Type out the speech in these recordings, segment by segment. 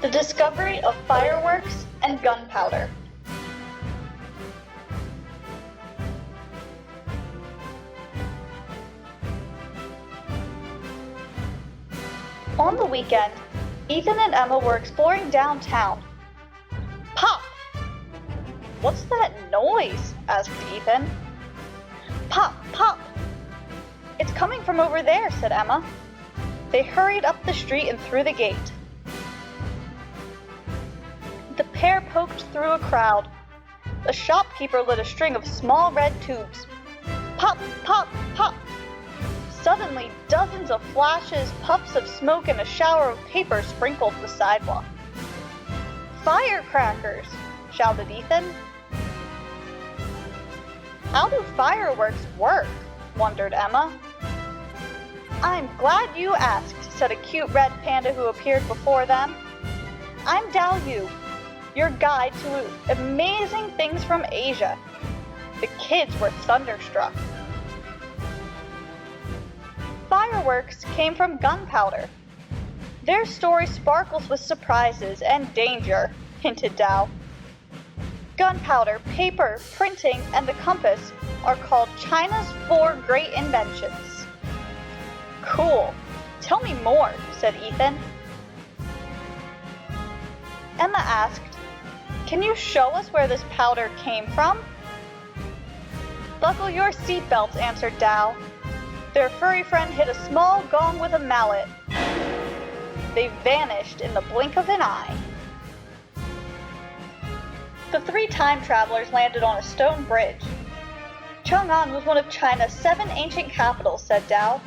The discovery of fireworks and gunpowder. On the weekend, Ethan and Emma were exploring downtown. Pop! What's that noise? Asked Ethan. Pop, pop! It's coming from over there, said Emma. They hurried up the street and through the gate. The pair poked through a crowd. A shopkeeper lit a string of small red tubes. Pop, pop, pop! Suddenly, dozens of flashes, puffs of smoke, and a shower of paper sprinkled the sidewalk. Firecrackers! Shouted Ethan. How do fireworks work? Wondered Emma. I'm glad you asked, said a cute red panda who appeared before them. I'm Dao Yu, your guide to amazing things from Asia. The kids were thunderstruck. Fireworks came from gunpowder. Their story sparkles with surprises and danger, hinted Dao. Gunpowder, paper, printing, and the compass are called China's 4 great inventions. Cool. Tell me more, said Ethan. Emma asked, Can you show us where this powder came from? Buckle your seatbelts, answered Dao. Their furry friend hit a small gong with a mallet. They vanished in the blink of an eye. The 3 time travelers landed on a stone bridge. Chang'an was one of China's 7 ancient capitals, said Dao.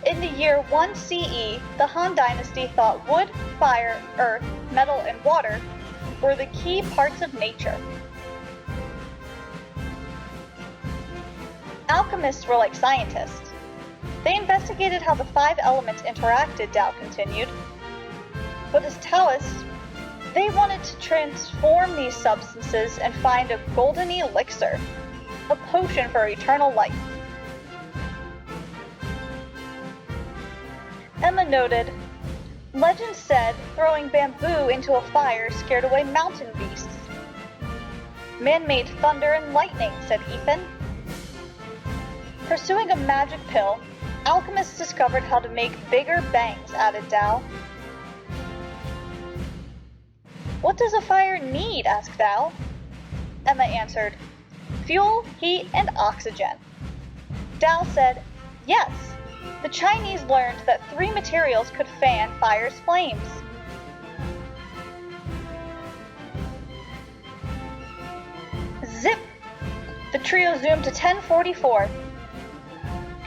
In the year 1 CE, the Han Dynasty thought wood, fire, earth, metal, and water were the key parts of nature. Alchemists were like scientists. They investigated how the 5 elements interacted, Dao continued. But as Taoists, they wanted to transform these substances and find a golden elixir, a potion for eternal life. Emma noted, Legend said throwing bamboo into a fire scared away mountain beasts. Man-made thunder and lightning, said Ethan. Pursuing a magic pill, alchemists discovered how to make bigger bangs, added Dao. What does a fire need? Asked Dao. Emma answered, Fuel, heat, and oxygen. Dao said, Yes. The Chinese learned that 3 materials could fan fire's flames. Zip! The trio zoomed to 1044.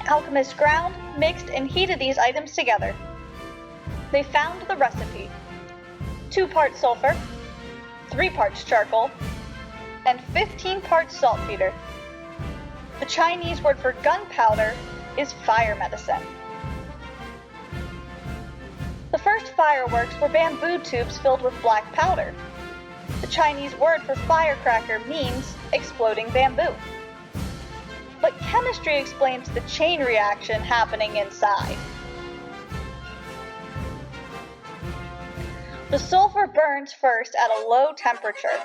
Alchemists ground, mixed, and heated these items together. They found the recipe. 2 parts sulfur, 3 parts charcoal, and 15 parts saltpeter. The Chinese word for gunpowder is fire medicine. The first fireworks were bamboo tubes filled with black powder. The Chinese word for firecracker means exploding bamboo. But chemistry explains the chain reaction happening inside. The sulfur burns first at a low temperature.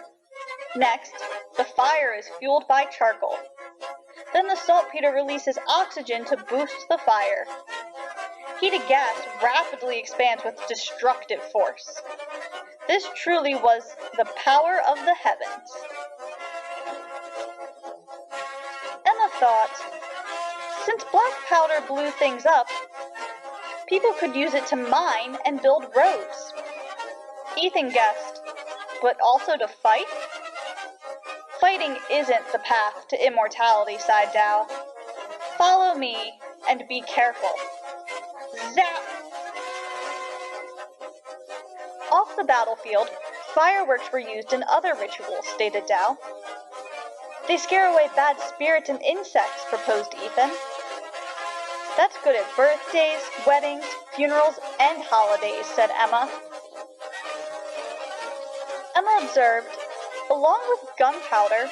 Next, the fire is fueled by charcoal. Then the saltpeter releases oxygen to boost the fire. Heated gas rapidly expands with destructive force. This truly was the power of the heavens. Emma thought, since black powder blew things up, people could use it to mine and build roads. Ethan guessed, but also to fight? Fighting isn't the path to immortality, sighed Dao. Follow me and be careful. Zap! Off the battlefield, fireworks were used in other rituals, stated Dao. They scare away bad spirits and insects, proposed Ethan. That's good at birthdays, weddings, funerals, and holidays, said Emma. Emma observed, along with gunpowder,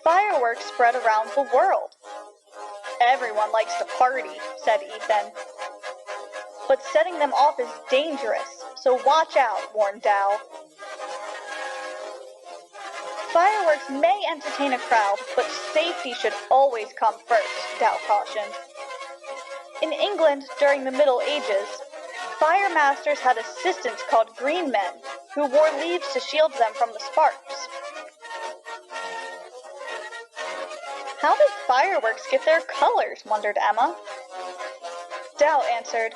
fireworks spread around the world. Everyone likes to party, said Ethan. But setting them off is dangerous, so watch out, warned Dal. Fireworks may entertain a crowd, but safety should always come first, Dal cautioned. In England, during the Middle Ages, fire masters had assistants called green men, who wore leaves to shield them from the sparks. How did fireworks get their colors, wondered Emma. Dal answered,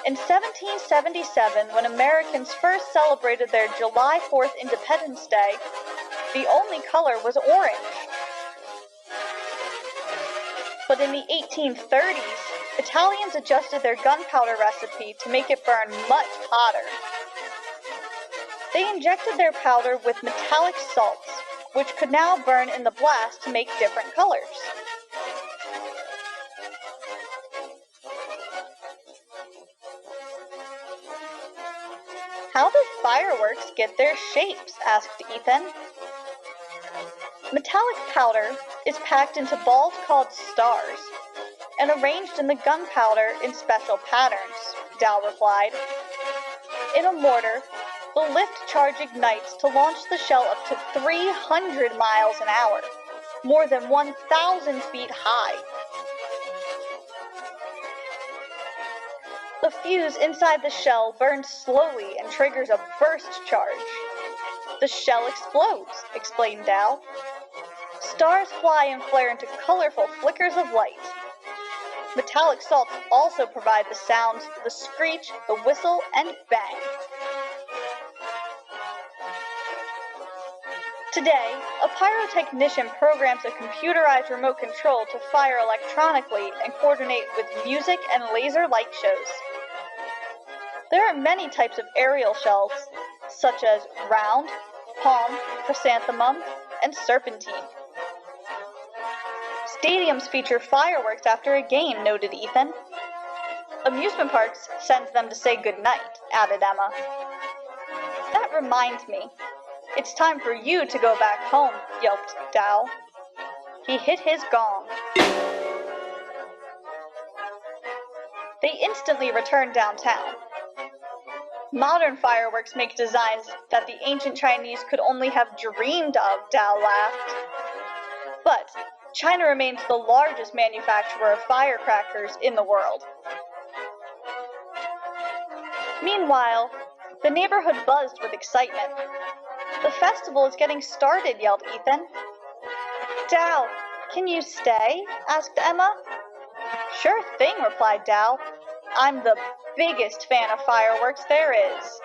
in 1777, when Americans first celebrated their July 4th Independence Day, the only color was orange. But in the 1830s, Italians adjusted their gunpowder recipe to make it burn much hotter. They injected their powder with metallic salts, which could now burn in the blast to make different colors. How did fireworks get their shapes? Asked Ethan. Metallic powder is packed into balls called stars and arranged in the gunpowder in special patterns, Dal replied. In a mortar, the lift charge ignites to launch the shell up to 300 miles an hour, more than 1,000 feet high. The fuse inside the shell burns slowly and triggers a burst charge. The shell explodes, explained Dal. Stars fly and flare into colorful flickers of light. Metallic salts also provide the sounds, the screech, the whistle, and bang. Today, a pyrotechnician programs a computerized remote control to fire electronically and coordinate with music and laser light shows. There are many types of aerial shells, such as round, palm, chrysanthemum, and serpentine. Stadiums feature fireworks after a game, noted Ethan. Amusement parks send them to say goodnight, added Emma. That reminds me. It's time for you to go back home, yelped Dal. He hit his gong. They instantly returned downtown. Modern fireworks make designs that the ancient Chinese could only have dreamed of, Dal laughed. But China remains the largest manufacturer of firecrackers in the world. Meanwhile, the neighborhood buzzed with excitement. The festival is getting started, yelled Ethan. Dal, can you stay? Asked Emma. Sure thing, replied Dal. I'm the biggest fan of fireworks there is.